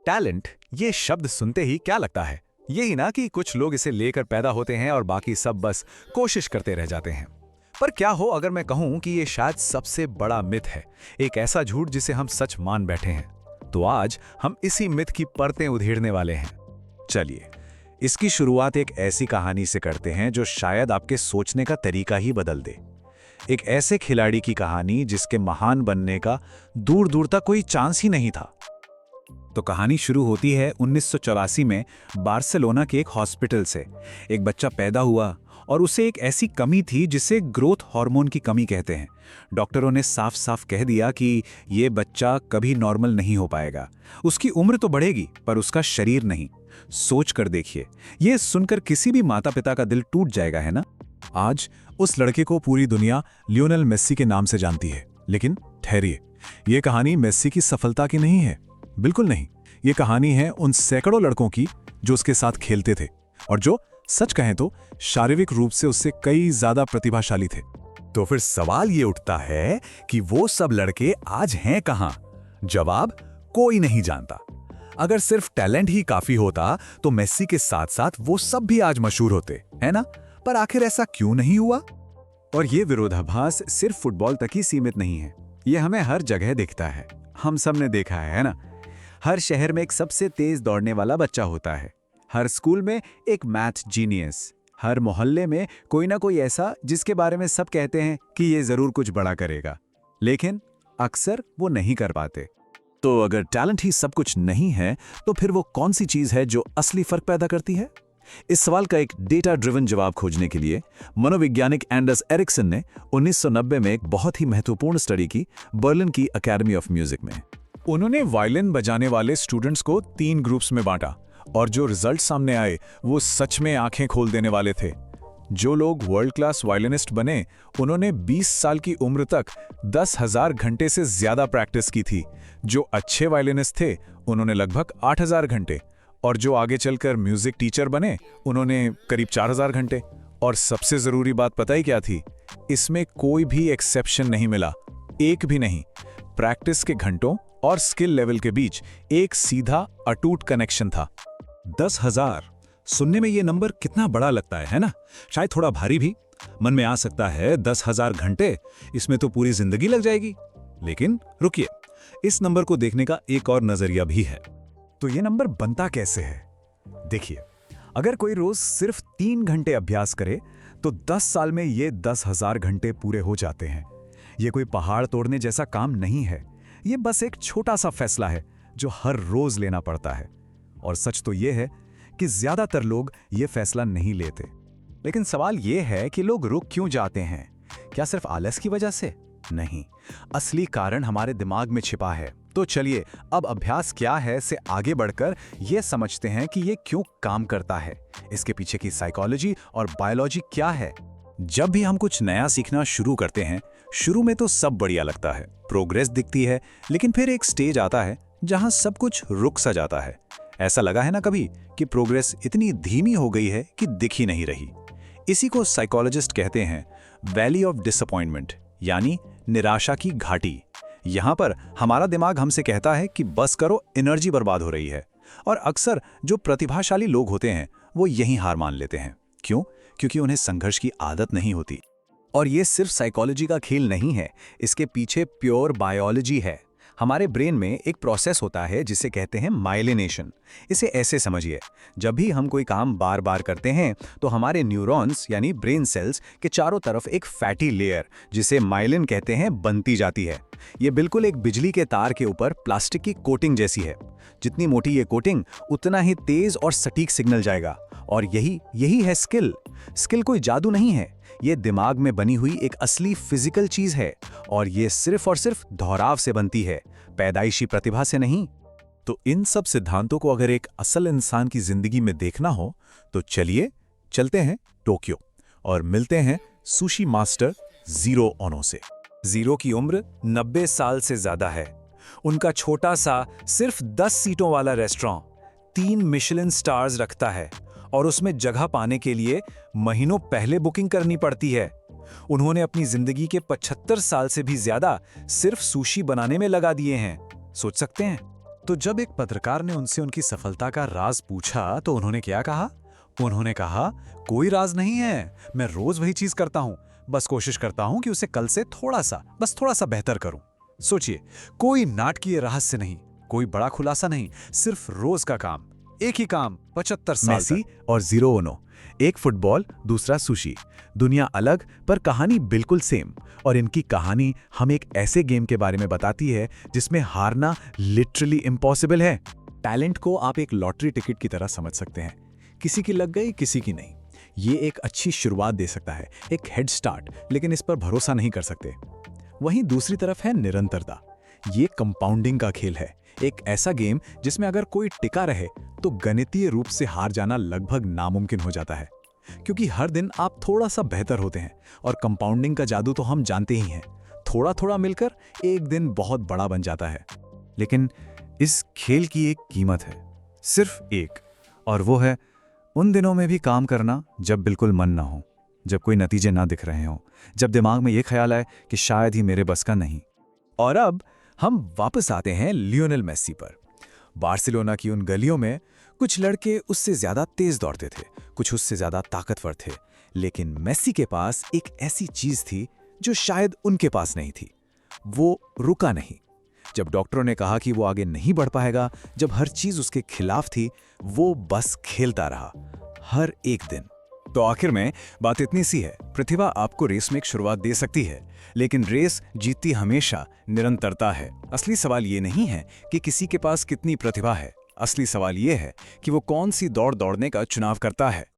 Talent, ये शब्द सुनते ही क्या लगता है? यही ना कि कुछ लोग इसे लेकर पैदा होते हैं और बाकी सब बस कोशिश करते रह जाते हैं। पर क्या हो अगर मैं कहूं कि ये शायद सबसे बड़ा मिथ है, एक ऐसा झूठ जिसे हम सच मान बैठे हैं। तो आज हम इसी मिथ की परतें उधेड़ने वाले हैं। चलिए, इसकी शुरुआत एक ऐसी कहानी से करते हैं जो शायद आपके सोचने का तरीका ही बदल दे। एक ऐसे खिलाड़ी की कहानी जिसके महान बनने का दूर दूर तक कोई चांस ही नहीं था। तो कहानी शुरू होती है 1984 में बार्सिलोना के एक हॉस्पिटल से। एक बच्चा पैदा हुआ और उसे एक ऐसी कमी थी जिसे ग्रोथ हार्मोन की कमी कहते हैं। डॉक्टरों ने साफ साफ कह दिया कि ये बच्चा कभी नॉर्मल नहीं हो पाएगा। उसकी उम्र तो बढ़ेगी पर उसका शरीर नहीं। सोच कर देखिए, ये सुनकर किसी भी माता पिता का दिल टूट जाएगा, है ना? आज उस लड़के को पूरी दुनिया लियोनेल मेस्सी के नाम से जानती है। लेकिन ठहरिए, ये कहानी मेस्सी की सफलता की नहीं है। बिल्कुल नहीं। ये कहानी है उन सैकड़ों लड़कों की जो उसके साथ खेलते थे और जो सच कहें तो शारीरिक रूप से उससे कई ज्यादा प्रतिभाशाली थे। तो फिर सवाल ये उठता है कि वो सब लड़के आज हैं कहां? जवाब कोई नहीं जानता। अगर सिर्फ टैलेंट ही काफी होता तो मेस्सी के साथ साथ वो सब भी आज मशहूर होते, है ना? पर आखिर ऐसा क्यों नहीं हुआ? और ये विरोधाभास सिर्फ फुटबॉल तक ही सीमित नहीं है। ये हमें हर जगह दिखता है। हम सब ने देखा है ना? हर शहर में एक सबसे तेज दौड़ने वाला बच्चा होता है। हर स्कूल में एक मैथ जीनियस। हर मोहल्ले में कोई ना कोई ऐसा जिसके बारे में सब कहते हैं कि ये जरूर कुछ बड़ा करेगा, लेकिन अक्सर वो नहीं कर पाते। तो अगर टैलेंट ही सब कुछ नहीं है तो फिर वो कौन सी चीज है जो असली फर्क पैदा करती है? इस सवाल का एक डेटा ड्रिवन जवाब खोजने के लिए मनोवैज्ञानिक एंडर्स एरिक्सन ने 1990 में एक बहुत ही महत्वपूर्ण स्टडी की बर्लिन की एकेडमी ऑफ म्यूजिक में। उन्होंने वायलिन बजाने वाले स्टूडेंट्स को 3 ग्रुप्स में बांटा और जो रिजल्ट सामने आए वो सच में आंखें खोल देने वाले थे। जो लोग वर्ल्ड क्लास वायलिनिस्ट बने उन्होंने 20 साल की उम्र तक 10,000 घंटे से ज्यादा प्रैक्टिस की थी। जो अच्छे वायलिनिस्ट थे उन्होंने लगभग 8,000 घंटे, और जो आगे चलकर म्यूजिक टीचर बने उन्होंने करीब 4,000 घंटे। और सबसे जरूरी बात पता ही क्या थी? इसमें कोई भी एक्सेप्शन नहीं मिला, एक भी नहीं। प्रैक्टिस के घंटों और स्किल लेवल के बीच एक सीधा अटूट कनेक्शन था। 10,000 सुनने में ये नंबर कितना बड़ा लगता है ना? शायद थोड़ा भारी भी। मन में आ सकता है 10,000 घंटे, इसमें तो पूरी जिंदगी लग जाएगी। लेकिन रुकिए, इस नंबर को देखने का एक और नजरिया भी है। तो ये नंबर बनता कैसे है? देखिए, अगर कोई रोज सिर्फ 3 घंटे अभ्यास करे तो 10 साल में ये 10,000 घंटे पूरे हो जाते हैं। ये कोई पहाड़ तोड़ने जैसा काम नहीं है। ये बस एक छोटा सा फैसला है जो हर रोज लेना पड़ता है। और सच तो ये है कि ज्यादातर लोग ये फैसला नहीं लेते। लेकिन सवाल ये है कि लोग रुक क्यों जाते हैं? क्या सिर्फ आलस की वजह से? नहीं, असली कारण हमारे दिमाग में छिपा है। तो चलिए अब अभ्यास क्या है से आगे बढ़कर यह समझते हैं कि ये क्यों काम करता है, इसके पीछे की साइकोलॉजी और बायोलॉजी क्या है। जब भी हम कुछ नया सीखना शुरू करते हैं, शुरू में तो सब बढ़िया लगता है, प्रोग्रेस दिखती है, लेकिन फिर एक स्टेज आता है जहां सब कुछ रुक सा जाता है। ऐसा लगा है ना कभी कि प्रोग्रेस इतनी धीमी हो गई है कि दिख ही नहीं रही। इसी को साइकोलॉजिस्ट कहते हैं वैली ऑफ डिसअपॉइंटमेंट, यानी निराशा की घाटी। यहां पर हमारा दिमाग हमसे कहता है कि बस करो, एनर्जी बर्बाद हो रही है। और अक्सर जो प्रतिभाशाली लोग होते हैं वो यहीं हार मान लेते हैं। क्यों? क्योंकि उन्हें संघर्ष की आदत नहीं होती। और ये सिर्फ साइकोलॉजी का खेल नहीं है, इसके पीछे प्योर बायोलॉजी है। हमारे ब्रेन में एक प्रोसेस होता है जिसे कहते हैं माइलिनेशन। इसे ऐसे समझिए, जब भी हम कोई काम बार बार करते हैं तो हमारे न्यूरॉन्स यानी ब्रेन सेल्स के चारों तरफ एक फैटी लेयर जिसे माइलिन कहते हैं बनती जाती है। ये बिल्कुल एक बिजली के तार के ऊपर प्लास्टिक की कोटिंग जैसी है। जितनी मोटी ये कोटिंग उतना ही तेज और सटीक सिग्नल जाएगा। और यही है स्किल। स्किल कोई जादू नहीं है, ये दिमाग में बनी हुई एक असली फिजिकल चीज है। और ये सिर्फ और सिर्फ दोहराव से बनती है, पैदाइशी प्रतिभा से नहीं। तो इन सब सिद्धांतों को अगर एक असल इंसान की जिंदगी में देखना हो तो चलिए चलते हैं टोक्यो और मिलते हैं सुशी मास्टर जीरो ओनो से। जीरो की उम्र 90 साल से ज्यादा है। उनका छोटा सा सिर्फ 10 सीटों वाला रेस्टोरेंट 3 मिशेलिन स्टार्स रखता है और उसमें जगह पाने के लिए महीनों पहले बुकिंग करनी पड़ती है। उन्होंने अपनी जिंदगी के 75 साल से भी ज्यादा सिर्फ सुशी बनाने में लगा दिए हैं। सोच सकते हैं? तो जब एक पत्रकार ने उनसे उनकी सफलता का राज पूछा तो उन्होंने क्या कहा? उन्होंने कहा, कोई राज नहीं है, मैं रोज वही चीज करता हूं, बस कोशिश करता हूं कि उसे कल से बस थोड़ा सा बेहतर करूं। सोचिए, कोई नाटकीय रहस्य नहीं, कोई बड़ा खुलासा नहीं, सिर्फ रोज का काम, एक ही काम 75 साल मेसी तक। और जीरो ओनो, एक फुटबॉल दूसरा सुशी, दुनिया अलग पर कहानी बिल्कुल सेम। और इनकी कहानी हमें एक ऐसे गेम के बारे में बताती है जिसमें हारना लिटरली इम्पॉसिबल है। टैलेंट को आप एक लॉटरी टिकट की तरह समझ सकते हैं, किसी की लग गई किसी की नहीं। ये एक अच्छी शुरुआत दे सकता है, एक हेड स्टार्ट, लेकिन इस पर भरोसा नहीं कर सकते। वहीं दूसरी तरफ है निरंतरता। ये कंपाउंडिंग का खेल है, एक ऐसा गेम जिसमें अगर कोई टिका रहे तो गणितीय रूप से हार जाना लगभग नामुमकिन हो जाता है, क्योंकि हर दिन आप थोड़ा सा बेहतर होते हैं। और कंपाउंडिंग का जादू तो हम जानते ही हैं, थोड़ा थोड़ा मिलकर एक दिन बहुत बड़ा बन जाता है। लेकिन इस खेल की एक कीमत है, सिर्फ एक, और वो है उन दिनों में भी काम करना जब बिल्कुल मन ना हो, जब कोई नतीजे ना दिख रहे हों, जब दिमाग में ये ख्याल आए कि शायद ही मेरे बस का नहीं। और अब हम वापस आते हैं लियोनेल मेसी पर। बार्सिलोना की उन गलियों में कुछ लड़के उससे ज्यादा तेज दौड़ते थे, कुछ उससे ज्यादा ताकतवर थे, लेकिन मेसी के पास एक ऐसी चीज थी जो शायद उनके पास नहीं थी। वो रुका नहीं। जब डॉक्टरों ने कहा कि वो आगे नहीं बढ़ पाएगा, जब हर चीज उसके खिलाफ थी, वो बस खेलता रहा, हर एक दिन। तो आखिर में बात इतनी सी है, प्रतिभा आपको रेस में एक शुरुआत दे सकती है, लेकिन रेस जीतती हमेशा निरंतरता है। असली सवाल ये नहीं है कि किसी के पास कितनी प्रतिभा है, असली सवाल ये है कि वो कौन सी दौड़ दौड़ने का चुनाव करता है।